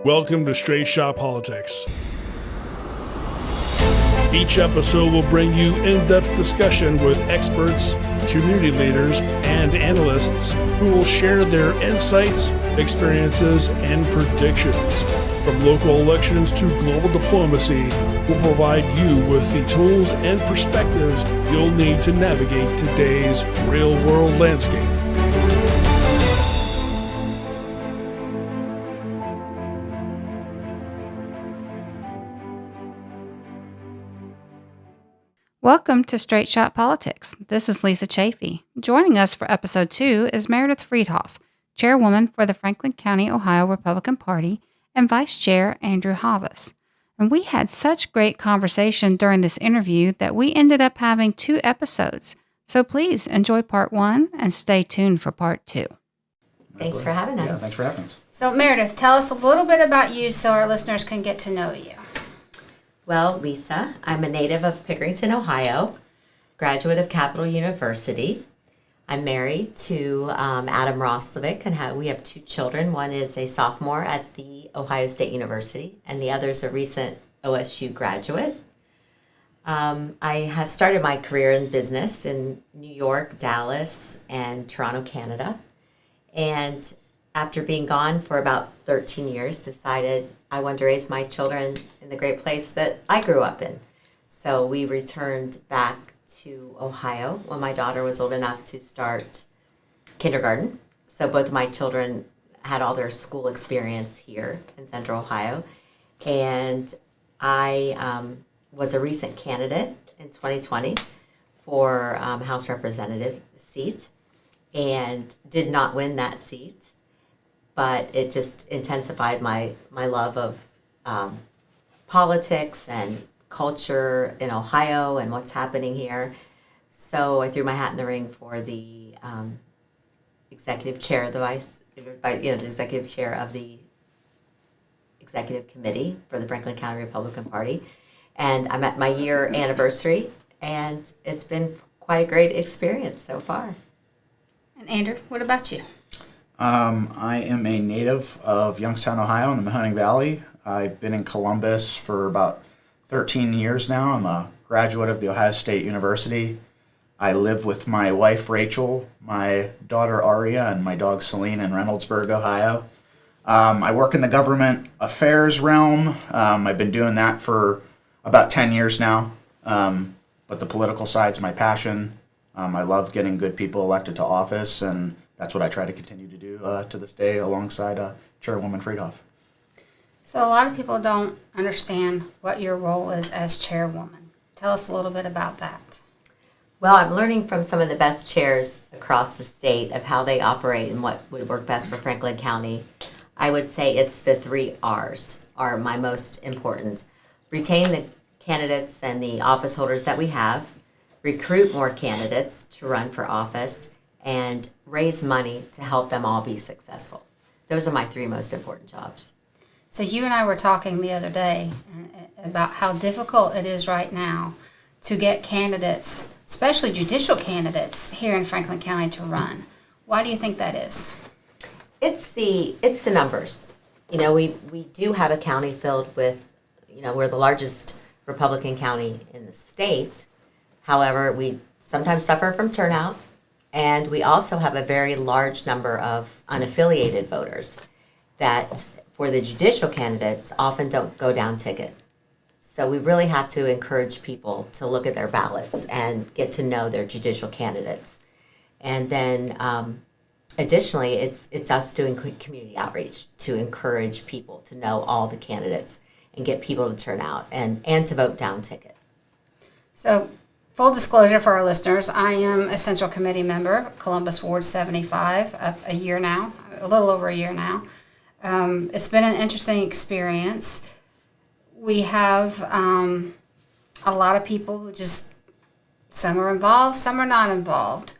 Welcome to Straight Shot Politics. Each episode will bring you in-depth discussion with experts, community leaders, and analysts who will share their insights, experiences, and predictions. From local elections to global diplomacy, we'll provide you with the tools and perspectives you'll need to navigate today's real-world landscape. Welcome to Straight Shot Politics. This is Lisa Chafee. Joining us for episode 2 is Meredith Freedhoff, chairwoman for the Franklin County, Ohio Republican Party, and vice chair Andrew Havas. And we had such great conversation during this interview that we ended up having 2 episodes. So please enjoy part 1 and stay tuned for part 2. Thanks for having us. Yeah, thanks for having us. So Meredith, tell us a little bit about you so our listeners can get to know you. Well, Lisa, I'm a native of Pickerington, Ohio, graduate of Capital University. I'm married to Adam Roslovic, and we have 2 children. One is a sophomore at the Ohio State University, and the other is a recent OSU graduate. I have started my career in business in New York, Dallas, and Toronto, Canada. And after being gone for about 13 years, decided I wanted to raise my children in the great place that I grew up in. So we returned back to Ohio when my daughter was old enough to start kindergarten. So both of my children had all their school experience here in Central Ohio. And I was a recent candidate in 2020 for House Representative seat and did not win that seat. But it just intensified my love of politics and culture in Ohio and what's happening here. So I threw my hat in the ring for the executive chair of the executive chair of the executive committee for the Franklin County Republican Party. And I'm at my year anniversary, and it's been quite a great experience so far. And Andrew, what about you? I am a native of Youngstown, Ohio in the Mahoning Valley. I've been in Columbus for about 13 years now. I'm a graduate of the Ohio State University. I live with my wife, Rachel, my daughter, Aria, and my dog, Celine, in Reynoldsburg, Ohio. I work in the government affairs realm. I've been doing that for about 10 years now. But the political side's my passion. I love getting good people elected to office, and that's what I try to continue to do to this day alongside Chairwoman Freedhoff. So a lot of people don't understand what your role is as chairwoman. Tell us a little bit about that. Well, I'm learning from some of the best chairs across the state of how they operate and what would work best for Franklin County. I would say it's the 3 R's are my most important. Retain the candidates and the office holders that we have, recruit more candidates to run for office, and raise money to help them all be successful. Those are my 3 most important jobs. So you and I were talking the other day about how difficult it is right now to get candidates, especially judicial candidates, here in Franklin County to run. Why do you think that is? It's the numbers. You know, we do have a county filled with, we're the largest Republican county in the state. However, we sometimes suffer from turnout. And we also have a very large number of unaffiliated voters that, for the judicial candidates, often don't go down ticket. So we really have to encourage people to look at their ballots and get to know their judicial candidates. And then additionally, it's us doing community outreach to encourage people to know all the candidates and get people to turn out and to vote down ticket. So full disclosure for our listeners, I am a Central Committee member, Columbus Ward 75, a little over a year now. It's been an interesting experience. We have a lot of people who some are involved, some are not involved.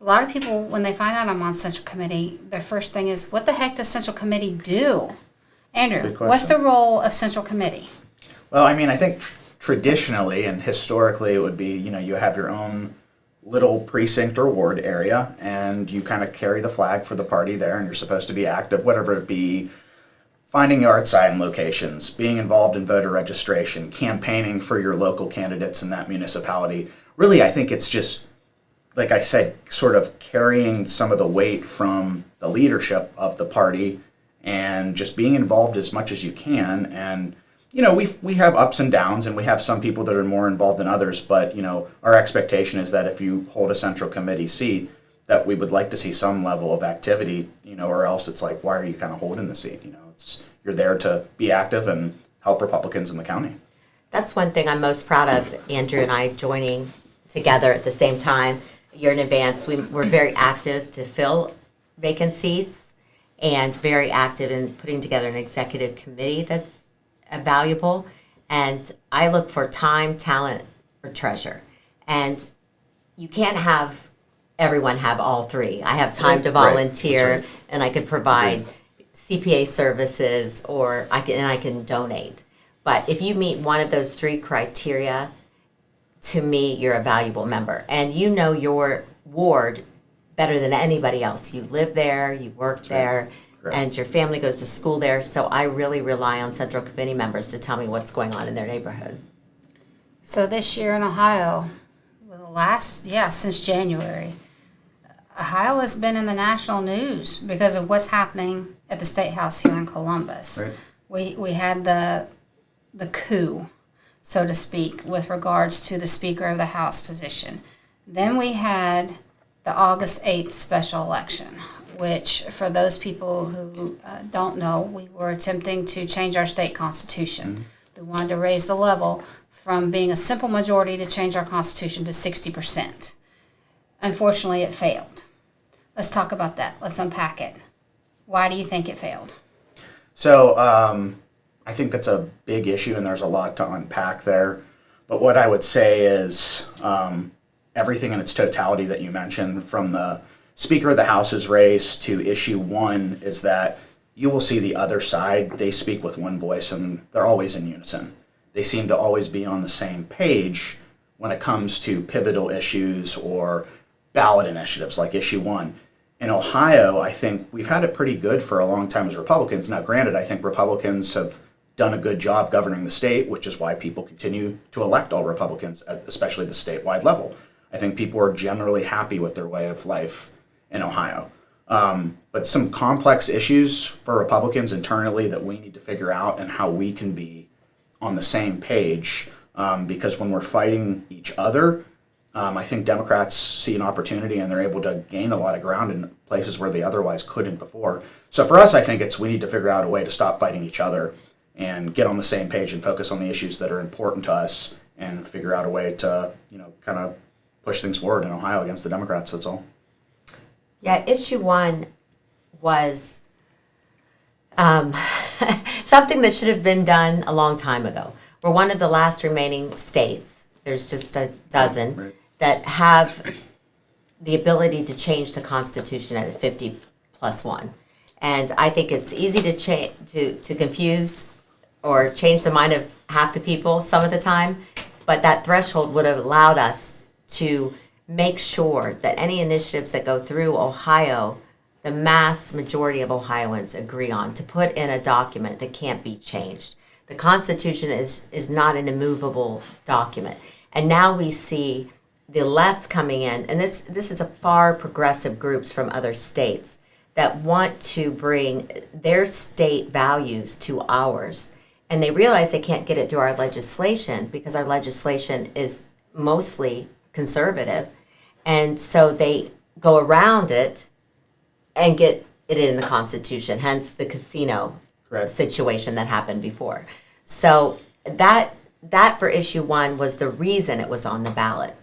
A lot of people, when they find out I'm on Central Committee, their first thing is, what the heck does Central Committee do? Andrew, what's the role of Central Committee? Well, I think traditionally and historically it would be, you have your own little precinct or ward area, and you kind of carry the flag for the party there, and you're supposed to be active, whatever it be, finding yard sign locations, being involved in voter registration, campaigning for your local candidates in that municipality. Really, I think it's just, like I said, sort of carrying some of the weight from the leadership of the party and just being involved as much as you can. And, you know, we have ups and downs, and we have some people that are more involved than others, but, you know, our expectation is that if you hold a central committee seat, that we would like to see some level of activity, you know, or else it's like, why are you kind of holding the seat? You know, you're there to be active and help Republicans in the county. That's one thing I'm most proud of, Andrew and I joining together at the same time, a year in advance. We're very active to fill vacant seats and very active in putting together an executive committee that's valuable. And I look for time, talent, or treasure. And you can't have everyone have all three. I have time to volunteer, right. and I could provide CPA services, or I can donate. But if you meet one of those three criteria, to me, you're a valuable member. And you know your ward better than anybody else. You live there, you work there, and your family goes to school there. So I really rely on Central Committee members to tell me what's going on in their neighborhood. So this year in Ohio, since January, Ohio has been in the national news because of what's happening at the State House here in Columbus. Right. We had the coup, so to speak, with regards to the Speaker of the House position. Then we had the August 8th special election, which, for those people who don't know, we were attempting to change our state constitution. We wanted to raise the level from being a simple majority to change our constitution to 60%. Unfortunately, it failed. Let's talk about that. Let's unpack it. Why do you think it failed? So I think that's a big issue, and there's a lot to unpack there. But what I would say is everything in its totality that you mentioned, from the Speaker of the House's race to issue one, is that you will see the other side. They speak with one voice, and they're always in unison. They seem to always be on the same page when it comes to pivotal issues or ballot initiatives like issue one. In Ohio, I think we've had it pretty good for a long time as Republicans. Now, granted, I think Republicans have done a good job governing the state, which is why people continue to elect all Republicans, especially the statewide level. I think people are generally happy with their way of life in Ohio. But some complex issues for Republicans internally that we need to figure out, and how we can be on the same page, because when we're fighting each other, I think Democrats see an opportunity, and they're able to gain a lot of ground in places where they otherwise couldn't before. So for us, I think we need to figure out a way to stop fighting each other and get on the same page and focus on the issues that are important to us, and figure out a way to, kind of push things forward in Ohio against the Democrats. That's all. Yeah, issue one was something that should have been done a long time ago. We're one of the last remaining states. There's just a dozen. Right. That have the ability to change the Constitution at a 50+1. And I think it's easy to confuse or change the mind of half the people some of the time, but that threshold would have allowed us to make sure that any initiatives that go through Ohio, the mass majority of Ohioans agree on, to put in a document that can't be changed. The Constitution is not an immovable document. And now we see the left coming in, and this is a far progressive groups from other states that want to bring their state values to ours. And they realize they can't get it through our legislation because our legislation is mostly conservative. And so they go around it and get it in the Constitution, hence the casino situation that happened before. So that for issue one was the reason it was on the ballot.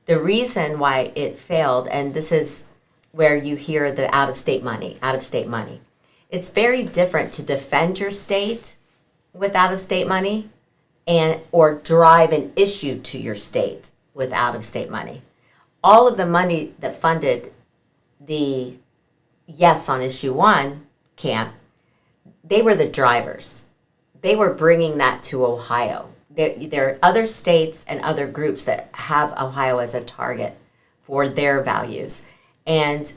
The reason why it failed, and this is where you hear the out-of-state money. It's very different to defend your state with out-of-state money or drive an issue to your state with out-of-state money. All of the money that funded the yes on issue one camp, they were the drivers. They were bringing that to Ohio. There are other states and other groups that have Ohio as a target for their values. And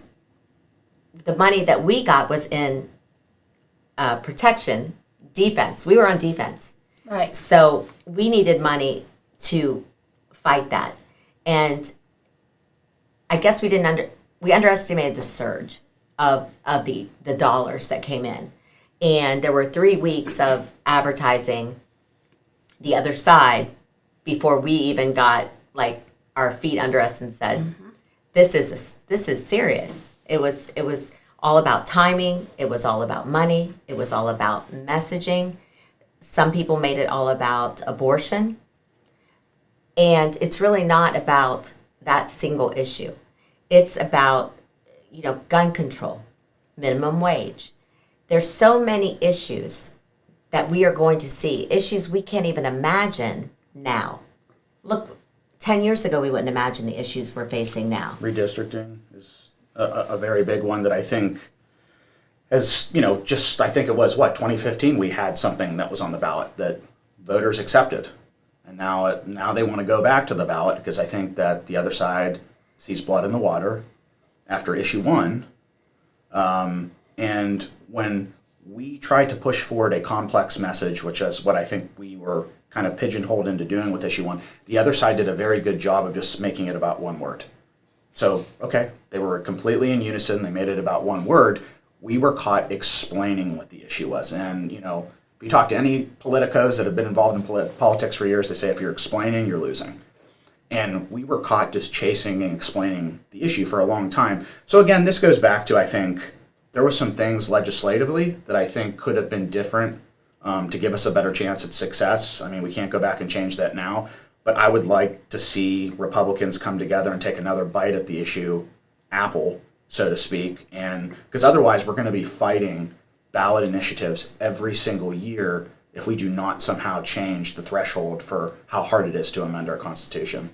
the money that we got was in protection, defense. We were on defense. Right. So we needed money to fight that. And I guess we underestimated the surge of the dollars that came in. And there were 3 weeks of advertising the other side before we even got like our feet under us and said, this is serious. It was all about timing. It was all about money. It was all about messaging. Some people made it all about abortion. And it's really not about that single issue. It's about, gun control, minimum wage. There's so many issues that we are going to see, issues we can't even imagine now. Look, 10 years ago, we wouldn't imagine the issues we're facing now. Redistricting is a very big one that I think as, I think it was, 2015, we had something that was on the ballot that voters accepted. And now they want to go back to the ballot because I think that the other side sees blood in the water after issue 1. And when we tried to push forward a complex message, which is what I think we were kind of pigeonholed into doing with issue 1, the other side did a very good job of just making it about one word. So, okay, they were completely in unison. They made it about one word. We were caught explaining what the issue was. And, if you talk to any politicos that have been involved in politics for years, they say if you're explaining, you're losing. And we were caught just chasing and explaining the issue for a long time. So again, this goes back to, I think, there were some things legislatively that I think could have been different to give us a better chance at success. I mean, we can't go back and change that now, but I would like to see Republicans come together and take another bite at the issue, apple, so to speak, and because otherwise we're going to be fighting ballot initiatives every single year if we do not somehow change the threshold for how hard it is to amend our Constitution.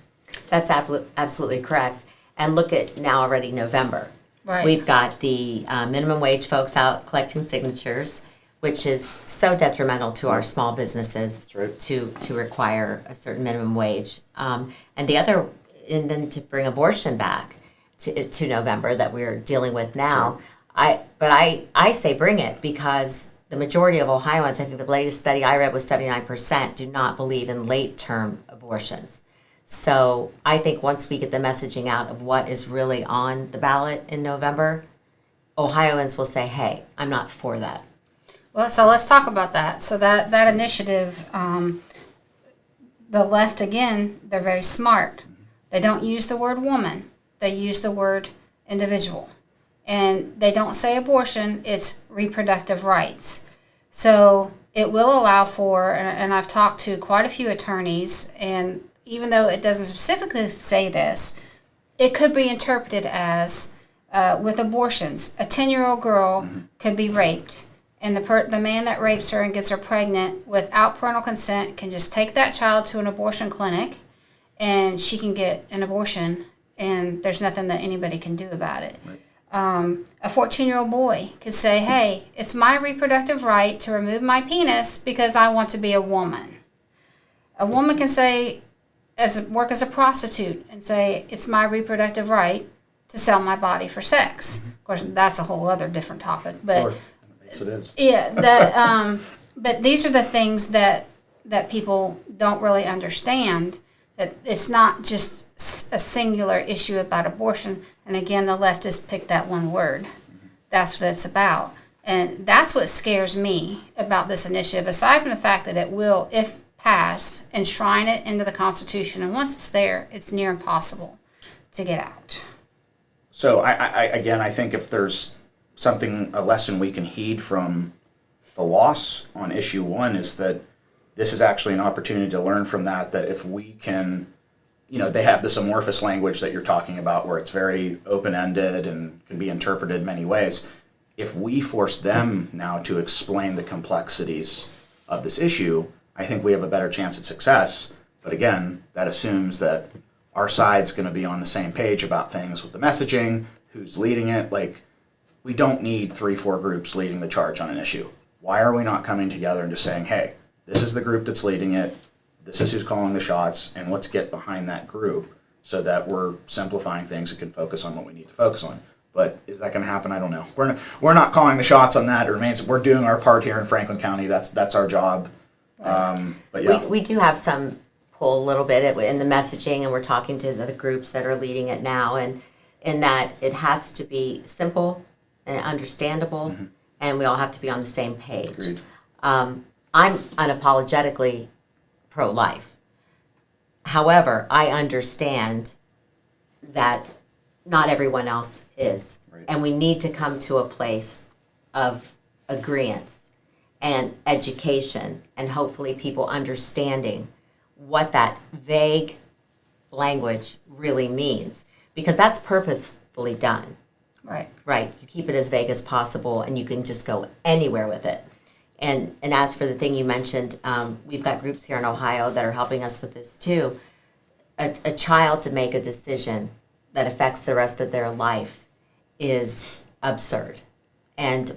That's absolutely correct. And look at now already November. Right. We've got the minimum wage folks out collecting signatures, which is so detrimental to our small businesses. That's right. to require a certain minimum wage. And then to bring abortion back to November that we're dealing with now. I say bring it because the majority of Ohioans, I think the latest study I read was 79% do not believe in late-term abortions. So I think once we get the messaging out of what is really on the ballot in November, Ohioans will say, hey, I'm not for that. Well, so let's talk about that. So that initiative, the left, again, they're very smart. They don't use the word woman. They use the word individual. And they don't say abortion, it's reproductive rights. So it will allow for, and I've talked to quite a few attorneys, and even though it doesn't specifically say this, it could be interpreted as, with abortions, a 10-year-old girl could be raped, and the man that rapes her and gets her pregnant without parental consent can just take that child to an abortion clinic, and she can get an abortion, and there's nothing that anybody can do about it. Right. A 14-year-old boy could say, hey, it's my reproductive right to remove my penis because I want to be a woman. A woman can say, work as a prostitute and say, it's my reproductive right to sell my body for sex. Of course, that's a whole other different topic. But yes, it is. Yeah, but these are the things that people don't really understand, that it's not just a singular issue about abortion. And again, the leftists picked that one word. That's what it's about. And that's what scares me about this initiative, aside from the fact that it will, if passed, enshrine it into the Constitution. And once it's there, it's near impossible to get out. So I think if there's a lesson we can heed from the loss on issue 1 is that this is actually an opportunity to learn from that if we can, they have this amorphous language that you're talking about where it's very open-ended and can be interpreted many ways. If we force them now to explain the complexities of this issue, I think we have a better chance at success. But again, that assumes that our side's going to be on the same page about things with the messaging, who's leading it. Like, we don't need 3-4 groups leading the charge on an issue. Why are we not coming together and just saying, hey, this is the group that's leading it, this is who's calling the shots, and let's get behind that group so that we're simplifying things and can focus on what we need to focus on. But is that going to happen? I don't know. We're not calling the shots on that. It remains, we're doing our part here in Franklin County. That's our job. But yeah. We do have some pull a little bit in the messaging, and we're talking to the groups that are leading it now, and in that it has to be simple and understandable, and we all have to be on the same page. Agreed. I'm unapologetically pro-life. However, I understand that not everyone else is. Right. And we need to come to a place of agreement and education, and hopefully people understanding what that vague language really means, because that's purposefully done. Right. Right. You keep it as vague as possible, and you can just go anywhere with it. And as for the thing you mentioned, we've got groups here in Ohio that are helping us with this too. A child to make a decision that affects the rest of their life is absurd. And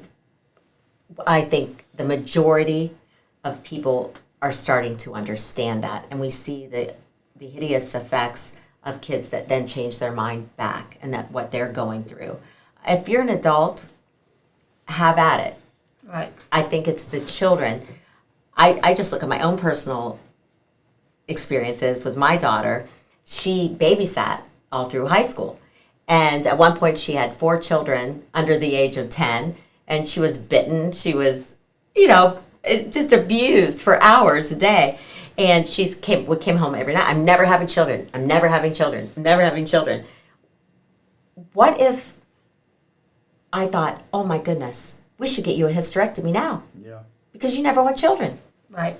I think the majority of people are starting to understand that. And we see the hideous effects of kids that then change their mind back, and that what they're going through. If you're an adult, have at it. Right. I think it's the children. I just look at my own personal experiences with my daughter. She babysat all through high school. And at one point she had 4 children under the age of 10, and she was bitten. She was, just abused for hours a day. And she came home every night. I'm never having children. I'm never having children. I'm never having children. What if I thought, oh my goodness, we should get you a hysterectomy now. Yeah. Because you never want children. Right.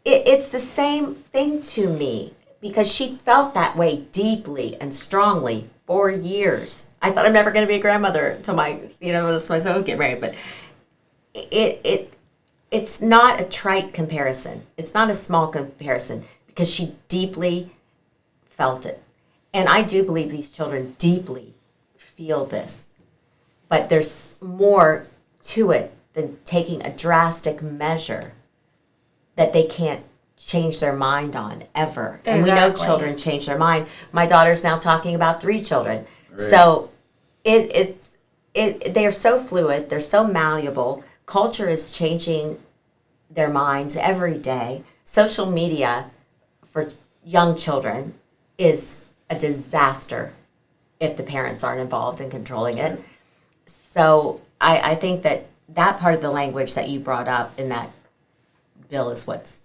It's the same thing to me, because she felt that way deeply and strongly for years. I thought I'm never going to be a grandmother until my son get married. But it's not a trite comparison. It's not a small comparison, because she deeply felt it. And I do believe these children deeply feel this. But there's more to it than taking a drastic measure that they can't change their mind on ever. Exactly. And we know children change their mind. My daughter's now talking about 3 children. Right. So they're so fluid, they're so malleable. Culture is changing their minds every day. Social media for young children is a disaster if the parents aren't involved in controlling it. So I think that part of the language that you brought up in that bill is what's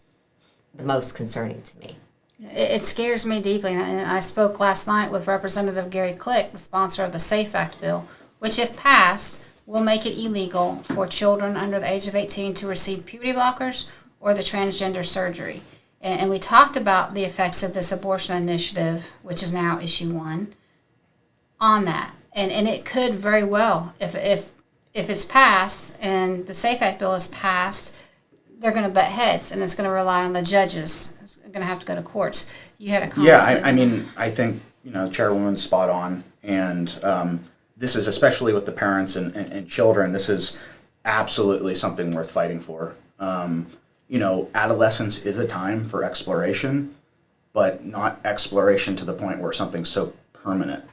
the most concerning to me. It scares me deeply, and I spoke last night with Representative Gary Click, the sponsor of the SAFE Act bill, which, if passed, will make it illegal for children under the age of 18 to receive puberty blockers or the transgender surgery. And we talked about the effects of this abortion initiative, which is now issue 1, on that. And it could very well, if it's passed and the SAFE Act bill is passed, they're going to butt heads, and it's going to rely on the judges. It's going to have to go to courts. You had a comment. Yeah, I mean, I think, Chairwoman's spot on. And this is, especially with the parents and children, this is absolutely something worth fighting for. Adolescence is a time for exploration, but not exploration to the point where something's so permanent.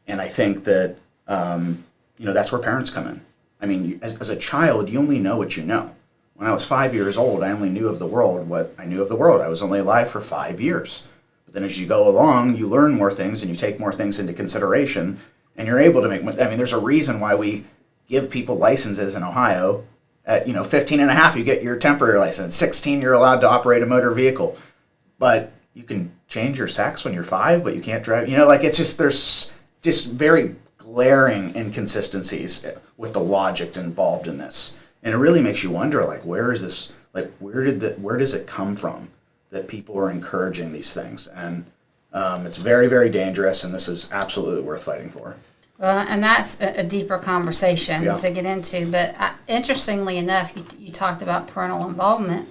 And I think that, that's where parents come in. I mean, as a child, you only know what you know. When I was 5 years old, I only knew of the world what I knew of the world. I was only alive for 5 years. But then as you go along, you learn more things and you take more things into consideration, and you're able to make, there's a reason why we give people licenses in Ohio. At 15 and a half, you get your temporary license. 16, you're allowed to operate a motor vehicle. But you can change your sex when you're 5, but you can't drive. It's just, there's just very glaring inconsistencies with the logic involved in this. And it really makes you wonder, where is this, where does it come from that people are encouraging these things? And it's very, very dangerous, and this is absolutely worth fighting for. Well, and that's a deeper conversation Yeah. to get into. But interestingly enough, you talked about parental involvement.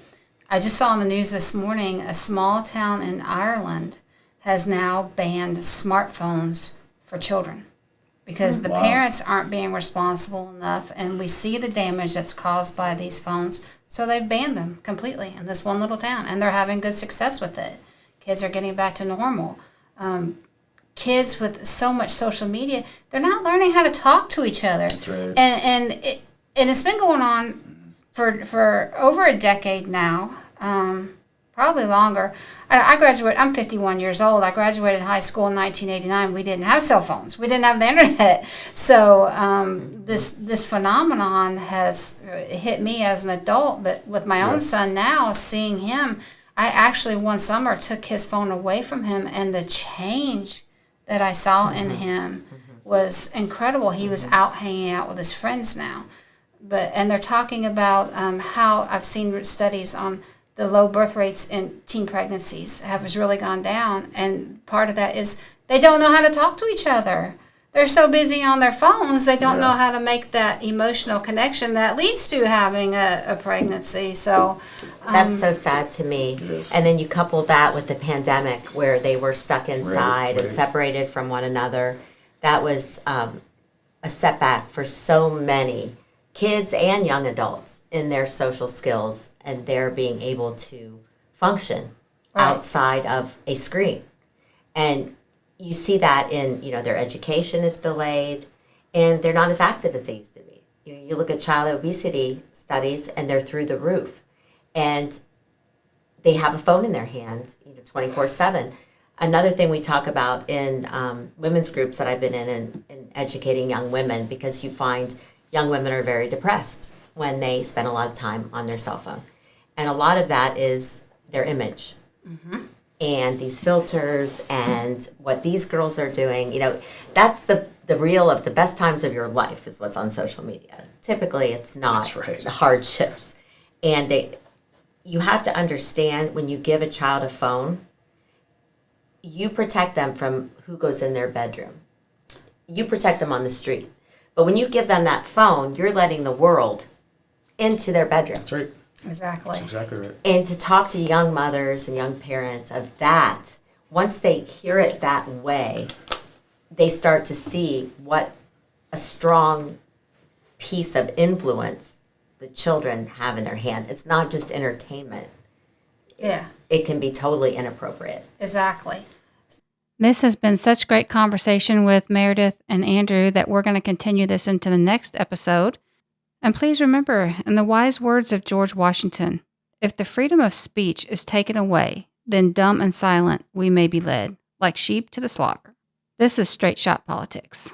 I just saw on the news this morning a small town in Ireland has now banned smartphones for children because the Wow. parents aren't being responsible enough, and we see the damage that's caused by these phones. So they've banned them completely in this one little town, and they're having good success with it. Kids are getting back to normal. kids with so much social media, they're not learning how to talk to each other. That's right. And it's been going on for over a decade now, probably longer. I graduated, I'm 51 years old. I graduated high school in 1989. We didn't have cell phones. We didn't have the internet. So this phenomenon has hit me as an adult, but with my own son now, seeing him, I actually one summer took his phone away from him, and the change that I saw in him was incredible. He was out hanging out with his friends now. And they're talking about how I've seen studies on the low birth rates in teen pregnancies have really gone down, and part of that is they don't know how to talk to each other. They're so busy on their phones, they don't know how to make that emotional connection that leads to having a pregnancy. So that's so sad to me. And then you couple that with the pandemic where they were stuck inside and separated from one another. That was a setback for so many kids and young adults in their social skills and their being able to function outside of a screen. And you see that in, their education is delayed and they're not as active as they used to be. You look at child obesity studies and they're through the roof. And they have a phone in their hand, 24/7. Another thing we talk about in women's groups that I've been in educating young women, because you find young women are very depressed when they spend a lot of time on their cell phone. And a lot of that is their image. And these filters and what these girls are doing, that's the real of the best times of your life is what's on social media. Typically, it's not the hardships. And you have to understand when you give a child a phone, you protect them from who goes in their bedroom. You protect them on the street. But when you give them that phone, you're letting the world into their bedroom. That's right. Exactly. That's exactly right. And to talk to young mothers and young parents of that, once they hear it that way, they start to see what a strong piece of influence the children have in their hand. It's not just entertainment. Yeah. It can be totally inappropriate. Exactly. This has been such great conversation with Meredith and Andrew that we're going to continue this into the next episode. And please remember, in the wise words of George Washington, if the freedom of speech is taken away, then dumb and silent we may be led, like sheep to the slaughter. This is Straight Shot Politics.